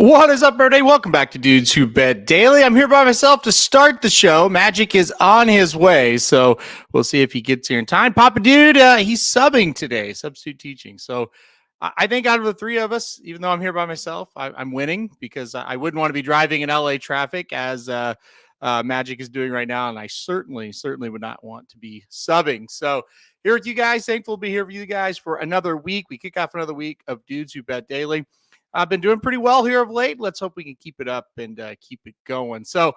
What is up, everybody? Welcome back to Dudes Who Bet Daily. I'm here by myself to start the show. Magic is on his way, so we'll see if he gets here in time. Papa Dude, he's subbing today, substitute teaching. So I think out of the three of us, even though I'm here by myself, I'm winning because I wouldn't want to be driving in LA traffic as Magic is doing right now, and I certainly would not want to be subbing. So here with you guys, thankful to be here with you guys for another week. We kick off another week of Dudes Who Bet Daily. I've been doing pretty well here of late. Let's hope we can keep it up and keep it going. So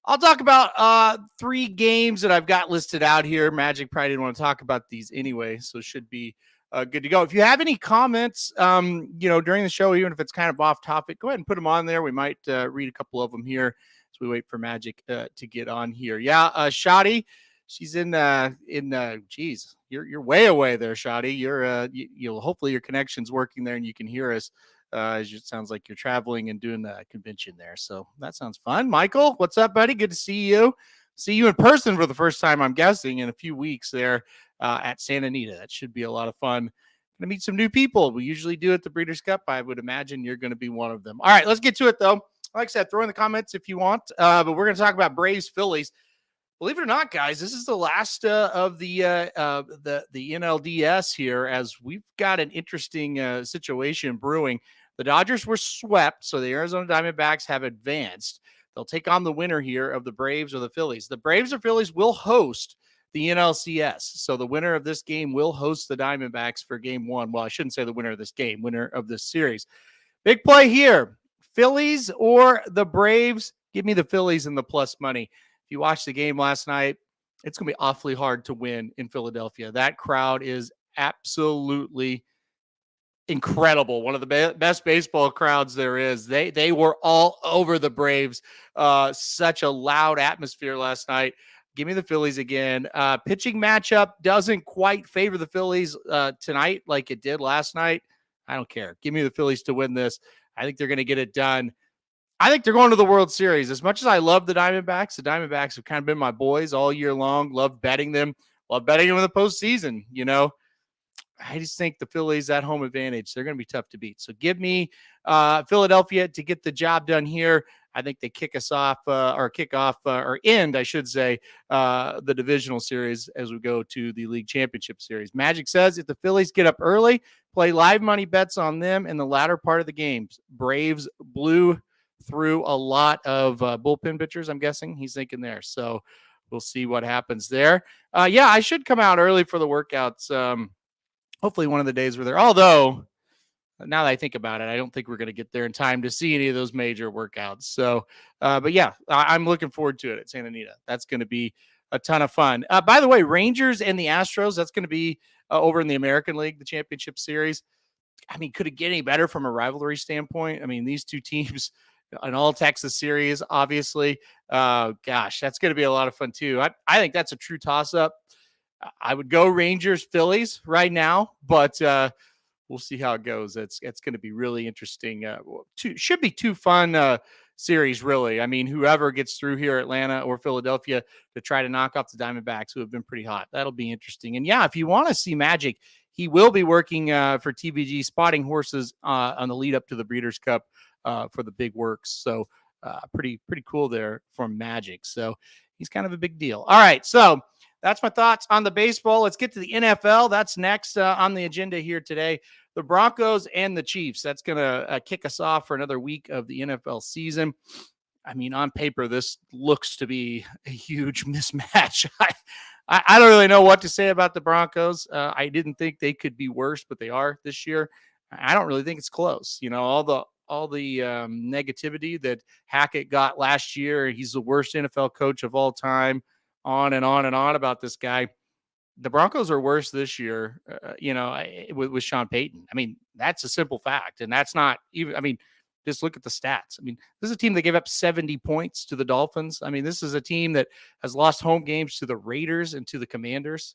I'll talk about three games that I've got listed out here. Magic probably didn't want to talk about these anyway, so should be good to go. If you have any comments, during the show, even if it's kind of off topic, go ahead and put them on there. We might read a couple of them here as we wait for Magic to get on here. Yeah, Shoddy, she's geez, you're way away there, Shoddy. You'll hopefully your connection's working there and you can hear us. It sounds like you're traveling and doing the convention there. So that sounds fun. Michael, what's up, buddy? Good to see you. See you in person for the first time, I'm guessing, in a few weeks there at Santa Anita. That should be a lot of fun. Going to meet some new people. We usually do at the Breeders' Cup. I would imagine you're going to be one of them. All right, let's get to it, though. Like I said, throw in the comments if you want. But we're going to talk about Braves Phillies. Believe it or not, guys, this is the last of the NLDS here, as we've got an interesting situation brewing. The Dodgers were swept, so the Arizona Diamondbacks have advanced. They'll take on the winner here of the Braves or the Phillies. The Braves or Phillies will host the NLCS, so the winner of this game will host the Diamondbacks for game one. Well, I shouldn't say the winner of this game, winner of this series. Big play here. Phillies or the Braves? Give me the Phillies and the plus money. If you watched the game last night, it's going to be awfully hard to win in Philadelphia. That crowd is absolutely incredible. One of the best baseball crowds there is. They were all over the Braves. Such a loud atmosphere last night. Give me the Phillies again. Pitching matchup doesn't quite favor the Phillies tonight like it did last night. I don't care. Give me the Phillies to win this. I think they're going to get it done. I think they're going to the World Series. As much as I love the Diamondbacks have kind of been my boys all year long. Love betting them. Love betting them in the postseason, I just think the Phillies at home advantage, they're going to be tough to beat. So give me Philadelphia to get the job done here. I think they kick off, or end, I should say, the divisional series as we go to the league championship series. Magic says if the Phillies get up early, play live money bets on them in the latter part of the games. Braves blew through a lot of bullpen pitchers, I'm guessing he's thinking there. So we'll see what happens there. I should come out early for the workouts. Hopefully one of the days we're there. Although, now that I think about it, I don't think we're going to get there in time to see any of those major workouts. So, I'm looking forward to it at Santa Anita. That's going to be a ton of fun. By the way, Rangers and the Astros, that's going to be over in the American League, the championship series. I mean, could it get any better from a rivalry standpoint? I mean, these two teams, an all-Texas series, obviously. That's going to be a lot of fun, too. I think that's a true toss-up. I would go Rangers, Phillies right now, but we'll see how it goes. It's going to be really interesting. Should be two fun series, really. I mean, whoever gets through here, Atlanta or Philadelphia, to try to knock off the Diamondbacks, who have been pretty hot. That'll be interesting. And if you want to see Magic, he will be working for TVG, spotting horses on the lead up to the Breeders' Cup for the big works. So pretty cool there from Magic. So he's kind of a big deal. All right, so that's my thoughts on the baseball. Let's get to the NFL. That's next on the agenda here today. The Broncos and the Chiefs. That's going to kick us off for another week of the NFL season. I mean, on paper, this looks to be a huge mismatch. I don't really know what to say about the Broncos. I didn't think they could be worse, but they are this year. I don't really think it's close. All the negativity that Hackett got last year. He's the worst NFL coach of all time. On and on and on about this guy. The Broncos are worse this year, with Sean Payton. I mean, that's a simple fact. And that's not even, just look at the stats. I mean, this is a team that gave up 70 points to the Dolphins. I mean, this is a team that has lost home games to the Raiders and to the Commanders.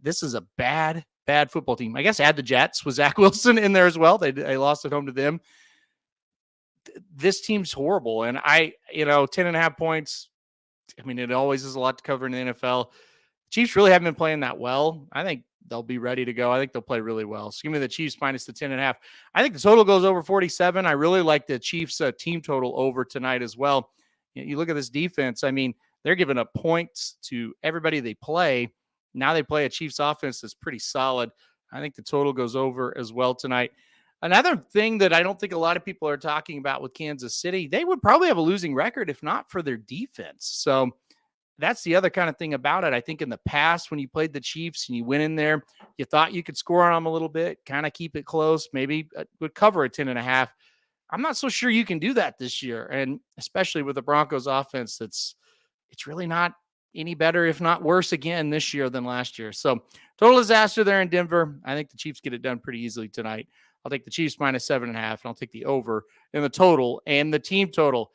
This is a bad football team. I guess add the Jets with Zach Wilson in there as well. They lost at home to them. This team's horrible. And 10.5 points. I mean, it always is a lot to cover in the NFL. Chiefs really haven't been playing that well. I think they'll be ready to go. I think they'll play really well. So give me the Chiefs minus the 10.5. I think the total goes over 47. I really like the Chiefs team total over tonight as well. You look at this defense. I mean, they're giving up points to everybody they play. Now they play a Chiefs offense that's pretty solid. I think the total goes over as well tonight. Another thing that I don't think a lot of people are talking about with Kansas City, they would probably have a losing record if not for their defense. So that's the other kind of thing about it. I think in the past, when you played the Chiefs and you went in there, you thought you could score on them a little bit, kind of keep it close, maybe would cover a 10.5. I'm not so sure you can do that this year. And especially with the Broncos offense, it's really not any better, if not worse again this year than last year. So total disaster there in Denver. I think the Chiefs get it done pretty easily tonight. I'll take the Chiefs minus 7.5, and I'll take the over in the total and the team total.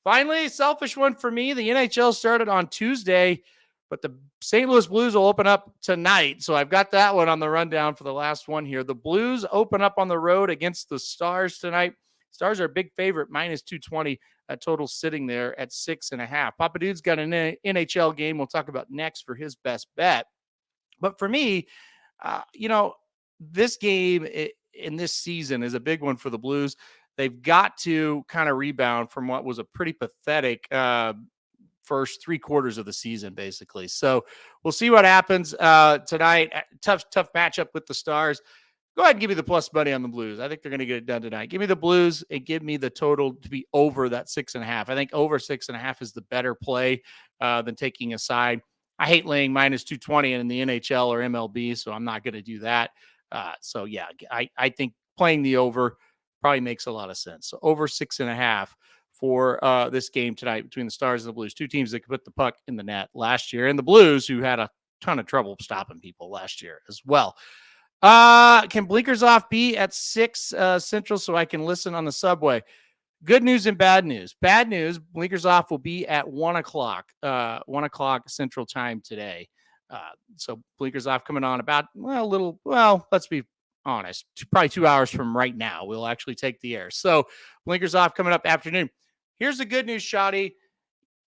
Finally, selfish one for me. The NHL started on Tuesday, but the St. Louis Blues will open up tonight. So I've got that one on the rundown for the last one here. The Blues open up on the road against the Stars tonight. Stars are a big favorite, minus 220. That total sitting there at 6.5. Papa Dude's got an NHL game we'll talk about next for his best bet. But for me, this game in this season is a big one for the Blues. They've got to kind of rebound from what was a pretty pathetic first 3 quarters of the season, basically. So we'll see what happens tonight. Tough matchup with the Stars. Go ahead and give me the plus money on the Blues. I think they're going to get it done tonight. Give me the Blues and give me the total to be over that 6.5. I think over 6.5 is the better play than taking a side. I hate laying minus 220 in the NHL or MLB, so I'm not going to do that. So yeah, I think playing the over probably makes a lot of sense. So over 6.5 for this game tonight between the Stars and the Blues. 2 teams that could put the puck in the net last year, and the Blues, who had a ton of trouble stopping people last year as well. Can Blinkers Off be at 6 Central so I can listen on the subway? Good news and bad news. Bad news, Blinkers Off will be at 1 o'clock, 1 o'clock Central Time today. So Blinkers Off coming on about, let's be honest, probably 2 hours from right now. We'll actually take the air. So Blinkers Off coming up afternoon. Here's the good news, Shoddy.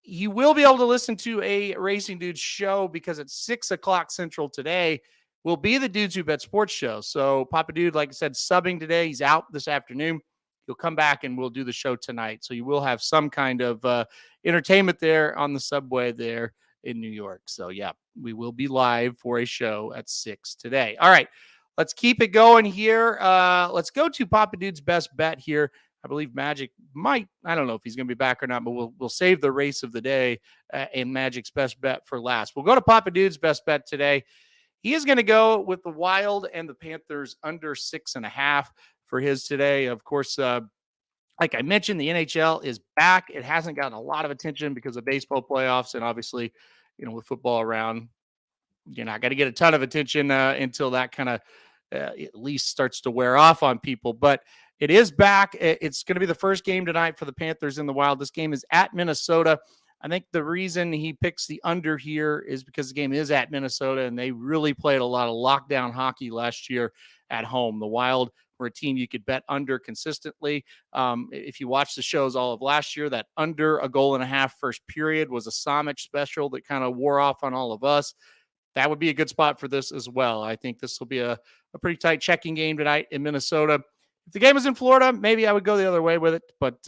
You will be able to listen to a Racing Dudes show because at 6 o'clock Central today will be the Dudes Who Bet Sports show. So Papa Dude, like I said, subbing today. He's out this afternoon. He'll come back and we'll do the show tonight. So you will have some kind of entertainment there on the subway there in New York. So yeah, we will be live for a show at 6 today. All right, let's keep it going here. Let's go to Papa Dude's best bet here. I believe Magic might, I don't know if he's going to be back or not, but we'll save the race of the day and Magic's best bet for last. We'll go to Papa Dude's best bet today. He is going to go with the Wild and the Panthers under 6.5 for his today. Of course, like I mentioned, the NHL is back. It hasn't gotten a lot of attention because of baseball playoffs. And obviously, with football around, you're not going to get a ton of attention until that kind of at least starts to wear off on people. But it is back. It's going to be the first game tonight for the Panthers in the Wild. This game is at Minnesota. I think the reason he picks the under here is because the game is at Minnesota, and they really played a lot of lockdown hockey last year at home. The Wild were a team you could bet under consistently. If you watch the shows all of last year, that under a goal and a half first period was a Somich special that kind of wore off on all of us. That would be a good spot for this as well. I think this will be a pretty tight checking game tonight in Minnesota. If the game is in Florida, maybe I would go the other way with it. But,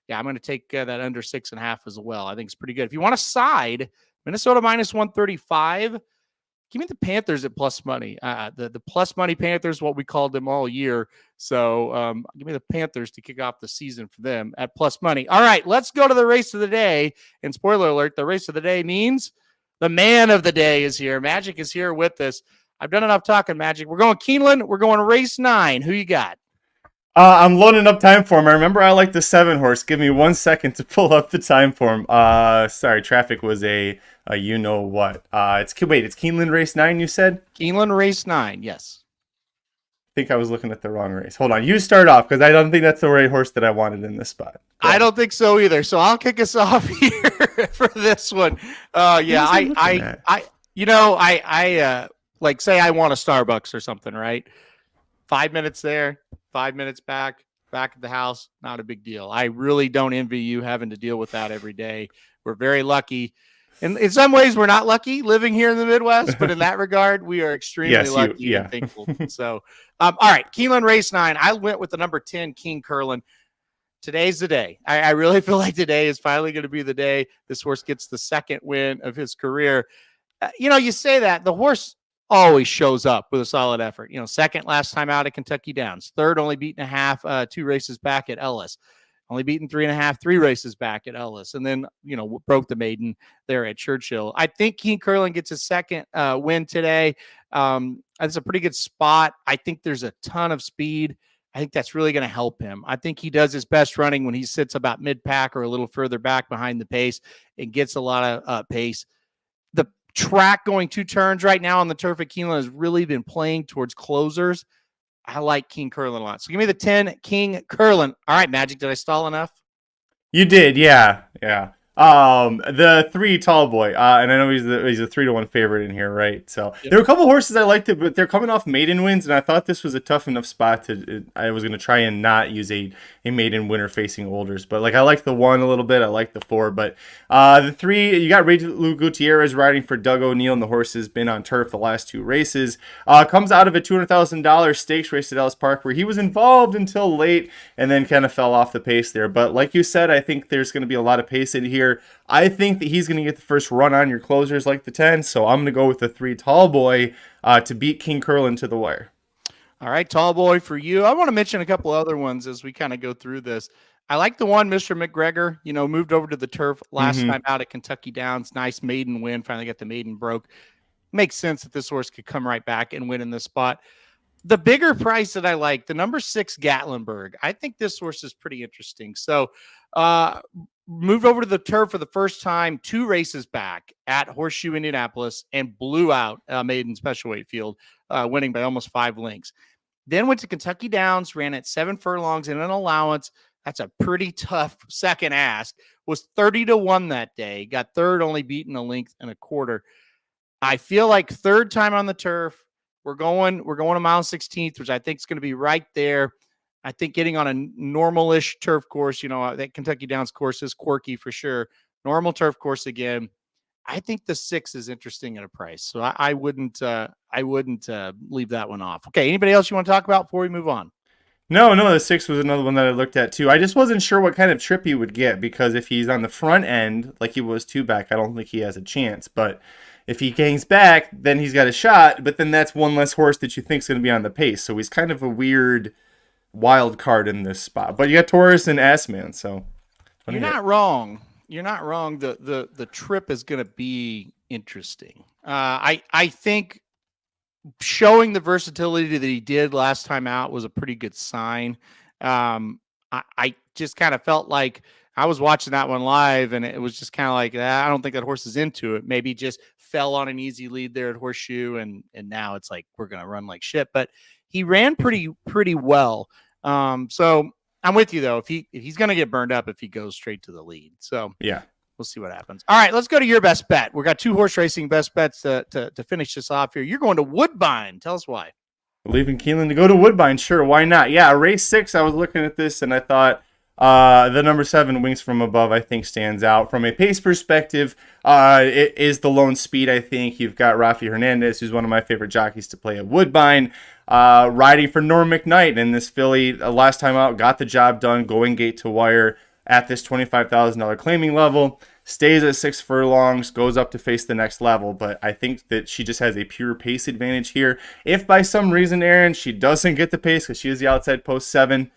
yeah, I'm going to take that under 6.5 as well. I think it's pretty good. If you want to side, Minnesota minus 135, give me the Panthers at plus money. The plus money Panthers, what we called them all year. So give me the Panthers to kick off the season for them at plus money. All right, let's go to the race of the day. And spoiler alert, the race of the day means the man of the day is here. Magic is here with us. I've done enough talking, Magic. We're going Keeneland. We're going race 9. Who you got? I'm loading up time form. I remember I like the 7 horse. Give me 1 second to pull up the time form. Sorry, traffic was a you know what. It's Keeneland race 9, you said? Keeneland race 9, yes. I think I was looking at the wrong race. Hold on, you start off because I don't think that's the right horse that I wanted in this spot. I don't think so either. So I'll kick us off here for this one. Yeah, I like say I want a Starbucks or something, right? 5 minutes there, 5 minutes back at the house, not a big deal. I really don't envy you having to deal with that every day. We're very lucky And in some ways, we're not lucky living here in the Midwest, but in that regard, we are extremely lucky and thankful. So, all right, Keeneland race 9. I went with the number 10, King Curlin. Today's the day. I really feel like today is finally going to be the day this horse gets the second win of his career. You say that the horse always shows up with a solid effort. Second last time out at Kentucky Downs, third only beaten a half, 2 races back at Ellis. Only beaten 3.5, 3 races back at Ellis, and then broke the maiden there at Churchill. I think King Curlin gets a second win today. That's a pretty good spot. I think there's a ton of speed. I think that's really going to help him. I think he does his best running when he sits about mid-pack or a little further back behind the pace and gets a lot of pace. The track going 2 turns right now on the turf at Keeneland has really been playing towards closers. I like King Curlin a lot. So give me the 10, King Curlin. All right, Magic, did I stall enough? You did, yeah. The 3 Tall Boy, and I know he's a 3-1 favorite in here, right? So There were a couple horses I liked, but they're coming off maiden wins, and I thought this was a tough enough spot I was going to try and not use a maiden winner facing Olders, but I like the 1 a little bit, I like the 4, but the 3, you got Ray Lou Gutierrez riding for Doug O'Neill, and the horse has been on turf the last 2 races. Comes out of a $200,000 stakes race at Ellis Park where he was involved until late and then kind of fell off the pace there. But like you said, I think there's going to be a lot of pace in here. I think that he's going to get the first run on your closers like the 10, so I'm going to go with the 3 Tall Boy to beat King Curlin to the wire. All right, Tall Boy for you. I want to mention a couple other ones as we kind of go through this. I like the 1, Mr. McGregor, moved over to the turf last time out at Kentucky Downs. Nice maiden win. Finally got the maiden broke. Makes sense that this horse could come right back and win in this spot. The bigger price that I like, the number 6, Gatlinburg. I think this horse is pretty interesting. So, moved over to the turf for the first time 2 races back at Horseshoe Indianapolis and blew out maiden special weight field, winning by almost 5 lengths. Then went to Kentucky Downs, ran at 7 furlongs in an allowance. That's a pretty tough second ask. Was 30-1 that day. Got third, only beaten a length and a quarter. I feel like third time on the turf. We're going a mile 16th, which I think is going to be right there. I think getting on a normal-ish turf course, that Kentucky Downs course is quirky for sure. Normal turf course again. I think the 6 is interesting at a price, so I wouldn't leave that one off. Okay, anybody else you want to talk about before we move on? No, the 6 was another one that I looked at too. I just wasn't sure what kind of trip he would get because if he's on the front end like he was 2 back, I don't think he has a chance. But if he hangs back, then he's got a shot. But then that's one less horse that you think is going to be on the pace. So he's kind of a weird wild card in this spot. But you got Taurus and S-Man, so you're not wrong. You're not wrong. The trip is going to be interesting. I think showing the versatility that he did last time out was a pretty good sign. I just kind of felt like I was watching that one live, and it was just kind of like, I don't think that horse is into it. Maybe just fell on an easy lead there at Horseshoe, and now it's like we're going to run like shit. But he ran pretty well. So I'm with you though. If he's going to get burned up if he goes straight to the lead. So yeah, we'll see what happens. All right, let's go to your best bet. We've got 2 horse racing best bets to finish this off here. You're going to Woodbine. Tell us why. Leaving Keeneland to go to Woodbine. Sure, why not? Yeah, race 6. I was looking at this and I thought the number 7, Wings from Above, I think stands out from a pace perspective. It is the lone speed. I think you've got Rafi Hernandez, who's one of my favorite jockeys to play at Woodbine, riding for Norm McKnight, and this filly last time out got the job done, going gate to wire at this $25,000 claiming level. Stays at 6 furlongs, goes up to face the next level, but I think that she just has a pure pace advantage here. If by some reason, Aaron, she doesn't get the pace because she is the outside post 7.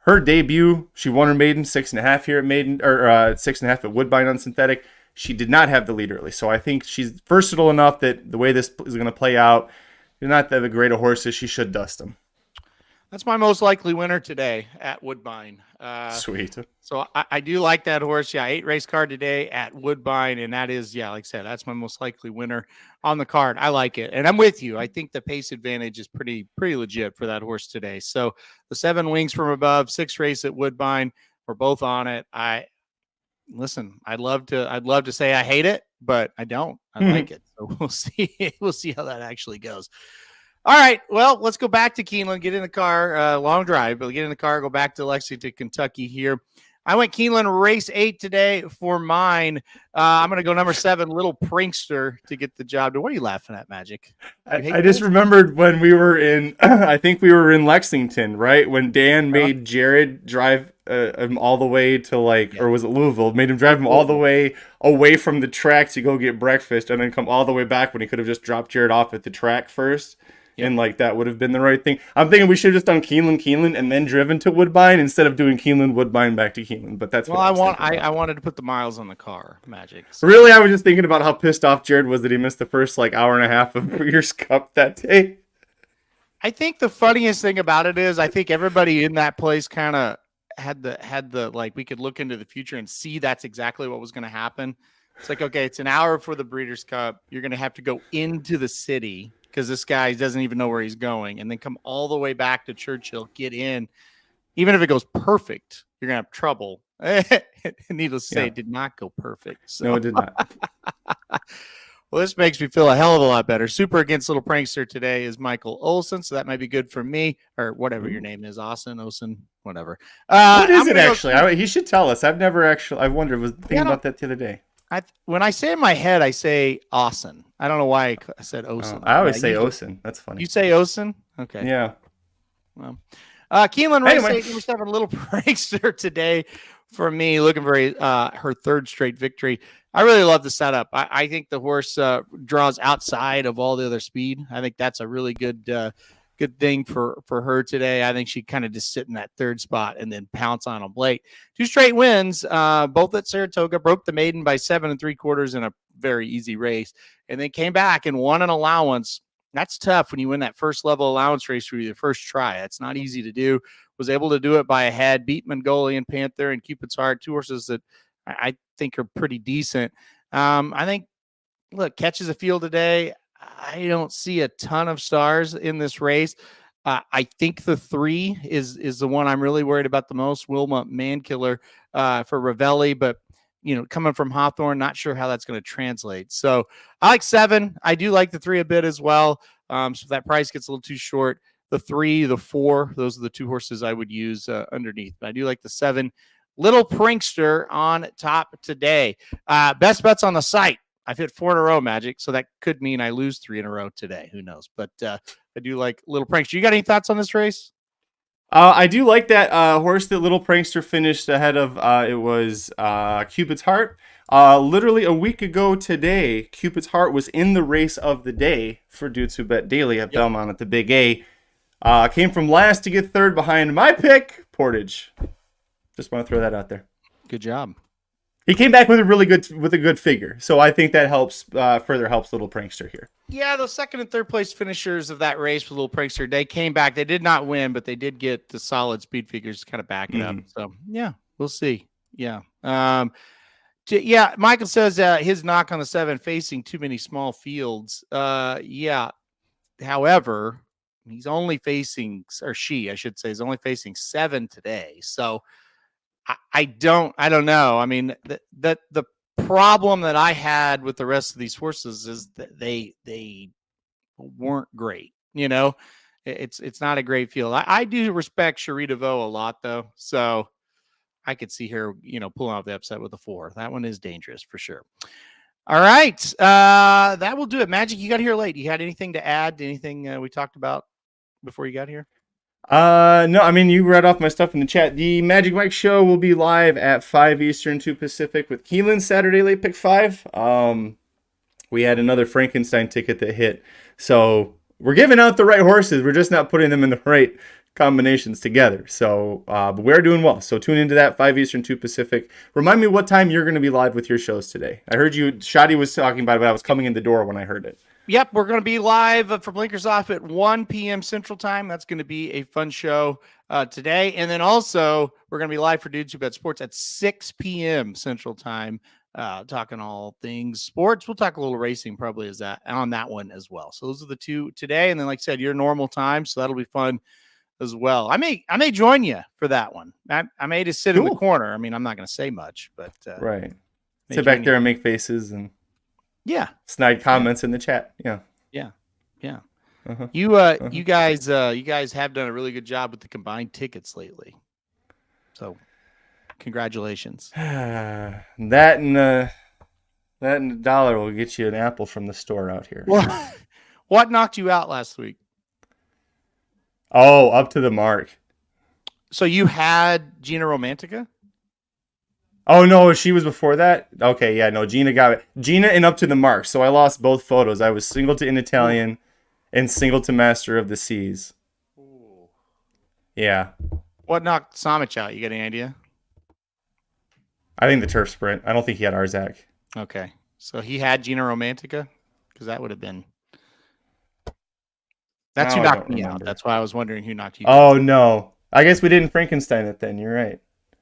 Her debut, she won her maiden 6.5 here at maiden, or 6.5 at Woodbine on synthetic. She did not have the lead early, so I think she's versatile enough that the way this is going to play out, she's not that great a horse as she should dust them. That's my most likely winner today at Woodbine. Sweet. So I do like that horse. Yeah, 8 race card today at Woodbine, and that is, like I said, that's my most likely winner on the card. I like it, and I'm with you. I think the pace advantage is pretty legit for that horse today. So the 7 Wings from Above, 6 race at Woodbine, we're both on it. Listen, I'd love to say I hate it, but I don't. I like it. So we'll see. We'll see how that actually goes. All right. Well, let's go back to Keeneland, get in the car, long drive, but get in the car, go back to Lexington, Kentucky here. I went Keeneland race 8 today for mine. I'm going to go number 7, Little Prankster, to get the job. What are you laughing at, Magic? You hate I just this? remembered when we were in, I think we were in Lexington, right? When Dan made Jared drive him all the way to or was it Louisville? Made him drive him all the way away from the track to go get breakfast and then come all the way back when he could have just dropped Jared off at the track first. Yep. And that would have been the right thing. I'm thinking we should have just done Keeneland, and then driven to Woodbine instead of doing Keeneland, Woodbine back to Keeneland. But that's I wanted to put the miles on the car, Magic. So. Really, I was just thinking about how pissed off Jared was that he missed the first hour and a half of Breeders' Cup that day. I think the funniest thing about it is I think everybody in that place kind of had the we could look into the future and see that's exactly what was going to happen. It's okay, it's an hour for the Breeders' Cup. You're going to have to go into the city because this guy doesn't even know where he's going, and then come all the way back to Churchill, get in. Even if it goes perfect, you're going to have trouble. Needless to say, it did not go perfect. So. No, it did not. Well, this makes me feel a hell of a lot better. Super against Little Prankster today is Michael Olson, so that might be good for me, or whatever your name is, Olson, whatever. What is it actually? He should tell us. I've never actually. I wondered. Was thinking about that the other day. When I say in my head, I say Austin. I don't know why I said Osen. I always say Osen. That's funny. You say Osen? Okay. Yeah. Well, Keeneland race 8, number 7, Little Prankster today for me, looking for her 3rd straight victory. I really love the setup. I think the horse draws outside of all the other speed. I think that's a really good thing for her today. I think she kind of just sit in that 3rd spot and then pounce on them late. 2 straight wins, both at Saratoga, broke the maiden by 7 3/4 in a very easy race, and then came back and won an allowance. That's tough when you win that first level allowance race for your first try. It's not easy to do. Was able to do it by a head, beat Mongolian Panther and Cupid's Heart, 2 horses that I think are pretty decent. I think, look, catches a field today. I don't see a ton of stars in this race. I think the 3 is the one I'm really worried about the most. Wilma Mankiller for Ravelli, but coming from Hawthorne, not sure how that's going to translate. So I like 7. I do like the 3 a bit as well. So if that price gets a little too short, the 3, the 4, those are the 2 horses I would use underneath. But I do like the 7. Little Prankster on top today. Best bets on the site. I've hit 4 in a row, Magic, so that could mean I lose 3 in a row today. Who knows? But I do like Little Prankster. You got any thoughts on this race? I do like that horse that Little Prankster finished ahead of. It was Cupid's Heart. Literally a week ago today, Cupid's Heart was in the race of the day for Dudes Who Bet Daily at Belmont at the Big A. Came from last to get 3rd behind my pick, Portage. Just want to throw that out there. Good job. He came back with a good figure, so I think that helps further helps Little Prankster here. Yeah, those 2nd and 3rd place finishers of that race with Little Prankster, they came back. They did not win, but they did get the solid speed figures to kind of back it up. So yeah, we'll see. Yeah. Michael says his knock on the 7 facing too many small fields. However, he's only facing, or she, I should say, is only facing 7 today. So I don't know. I mean, the problem that I had with the rest of these horses is that they weren't great. It's not a great field. I do respect Cherie DeVoe a lot, though. So I could see her, pulling off the upset with a 4. That one is dangerous for sure. All right. That will do it. Magic, you got here late. You had anything to add to anything we talked about before you got here? No, I mean, you read off my stuff in the chat. The Magic Mike show will be live at 5 Eastern, 2 Pacific with Keeneland Saturday late pick 5. We had another Frankenstein ticket that hit. So we're giving out the right horses. We're just not putting them in the right combinations together. So, but we're doing well. So tune into that 5 Eastern, 2 Pacific. Remind me what time you're going to be live with your shows today. I heard you, Shadi was talking about it, but I was coming in the door when I heard it. Yep, we're going to be live from Blinkers Off at 1 p.m. Central Time. That's going to be a fun show today. And then also, we're going to be live for Dudes Who Bet Sports at 6 p.m. Central Time, talking all things sports. We'll talk a little racing probably on that one as well. So those are the 2 today. And then, like I said, your normal time. So that'll be fun as well. I may join you for that one. I may just sit in the corner. I mean, I'm not going to say much, but right. Sit back there and make faces and snide comments in the chat. Yeah. Uh-huh. You guys have done a really good job with the combined tickets lately. So Congratulations. That and a dollar will get you an apple from the store out here. What knocked you out last week? Oh, up to the mark. So you had Gina Romantica? Oh, no, she was before that? Okay, yeah, no, Gina got it. Gina and up to the mark. So I lost both photos. I was single to In Italian and single to Master of the Seas. Ooh. Yeah. What knocked Somich out? You got any idea? I think the turf sprint. I don't think he had Arzak. Okay. So he had Gina Romantica? Because that would have been... That's who knocked me out. That's why I was wondering who knocked you out. Oh, no. I guess we didn't Frankenstein it then. You're right.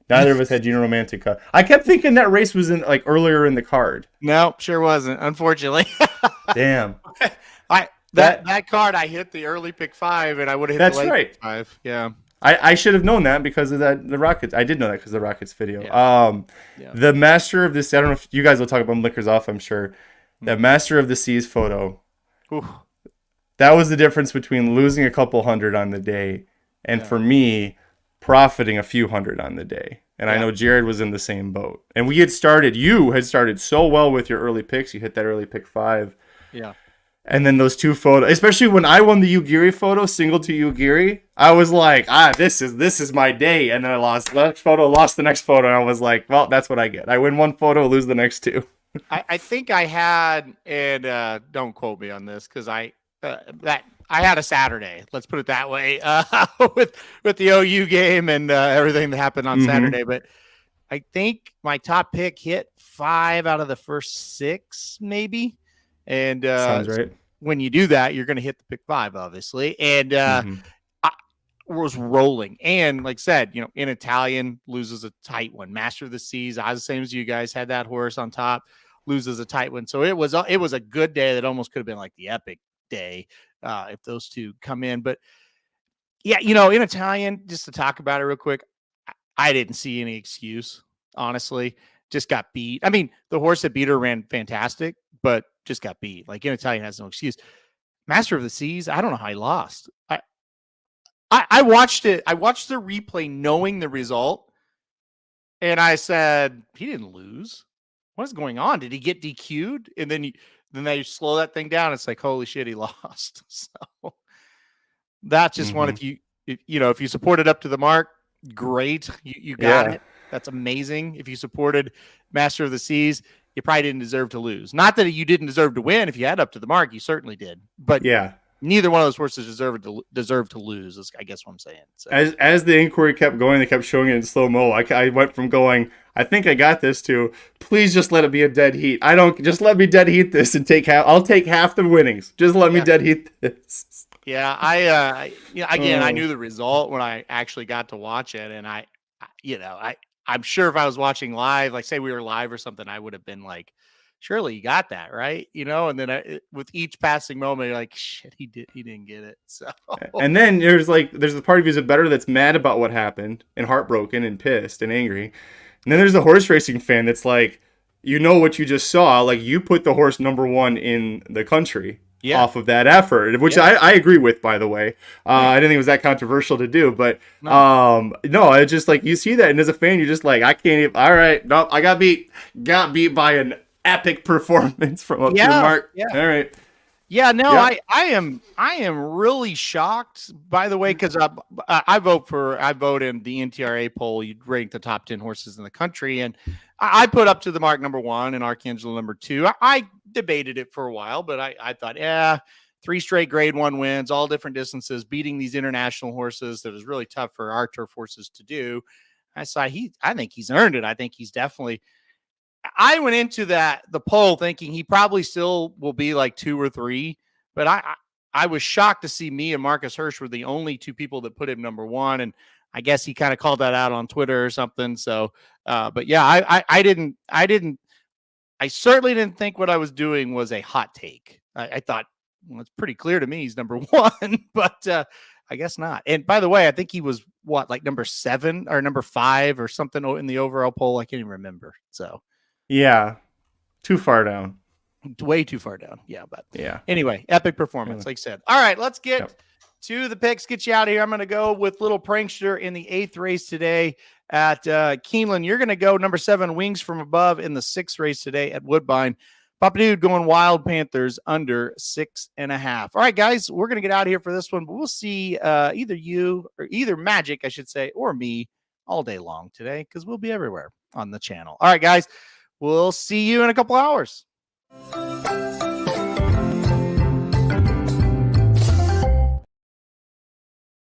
Neither of us had Gina Romantica. I kept thinking that race was in earlier in the card. No, sure wasn't, unfortunately. Damn. That card, I hit the early pick 5, and I would have hit the late pick 5. Yeah. I should have known that because of the Rockets. I did know that because of the Rockets video. Yeah. The Master of the Sea, I don't know if you guys will talk about Liquors Off, I'm sure. The Master of the Seas photo. Ooh. That was the difference between losing a couple hundred on the day and for me profiting a few hundred on the day. And I know Jared was in the same boat. And you had started so well with your early picks. You hit that early pick 5. Yeah. And then those two photos, especially when I won the Ugiri photo, single to Ugiri, I was like, this is my day. And then I lost the next photo, lost the next photo. And I was like, well, that's what I get. I win one photo, lose the next two. I think I had, and don't quote me on this, because I had a Saturday. Let's put it that way, with the OU game and everything that happened on Saturday. But I think my top pick hit 5 out of the first 6, maybe. And sounds right. When you do that, you're going to hit the pick 5, obviously. And I was rolling. And like I said, In Italian loses a tight one. Master of the Seas, I was the same as you guys, had that horse on top, loses a tight one. So it was a good day that almost could have been like the epic day if those two come in. But yeah, In Italian, just to talk about it real quick, I didn't see any excuse, honestly. Just got beat. I mean, the horse that beat her ran fantastic, but just got beat. In Italian has no excuse. Master of the Seas, I don't know how he lost. I watched it. I watched the replay knowing the result, and I said, he didn't lose. What is going on? Did he get DQ'd? And then they slow that thing down. It's like, holy shit, he lost. So that's just one. If you supported up to the mark, great. You got it. That's amazing. If you supported Master of the Seas, you probably didn't deserve to lose. Not that you didn't deserve to win. If you had up to the mark, you certainly did. But neither one of those horses deserved to lose, is I guess what I'm saying. So. As the inquiry kept going, they kept showing it in slow-mo. I went from going, I think I got this, to please just let it be a dead heat. Just let me dead heat this and I'll take half the winnings. Just let me dead heat this. Yeah, I knew the result when I actually got to watch it, and I'm sure if I was watching live, like say we were live or something, I would have been like, surely you got that, right? And then with each passing moment, you're like, shit, he didn't get it. So, and then there's the part of you that's better that's mad about what happened and heartbroken and pissed and angry. And then there's the horse racing fan that's like, what you just saw, like you put the horse number 1 in the country. Off of that effort, which I agree with, by the way. I didn't think it was that controversial to do, but no, it's just like you see that, and as a fan, you're just like, I can't even. All right, no, I got beat by an epic performance from up to the mark. Yeah. All right. Yeah, no, I am really shocked, by the way, because I vote in the NTRA poll. You'd rank the top 10 horses in the country, and I put up to the mark number 1 and Archangel number 2. I debated it for a while, but I thought, 3 straight grade 1 wins, all different distances, beating these international horses that is really tough for our turf horses to do. I think he's earned it. I think he's definitely. I went into the poll thinking he probably still will be like 2 or 3, but I was shocked to see me and Marcus Hirsch were the only 2 people that put him number 1, and I guess he kind of called that out on Twitter or something. So, but yeah, I certainly didn't think what I was doing was a hot take. I thought, well, it's pretty clear to me he's number 1, but I guess not. And by the way, I think he was like number 7 or number 5 or something in the overall poll. I can't even remember. So. Yeah, too far down. Way too far down. Yeah, but anyway, epic performance, like I said. All right, let's get to the picks. Get you out of here. I'm going to go with Little Prankster in the 8th race today. at Keeneland. You're going to go number 7, Wings from Above, in the 6th race today at Woodbine. Papa Dude going Wild Panthers under 6.5. All right, guys, we're going to get out of here for this one, but we'll see either you or either Magic, I should say, or me all day long today, because we'll be everywhere on the channel. All right, guys, we'll see you in a couple hours.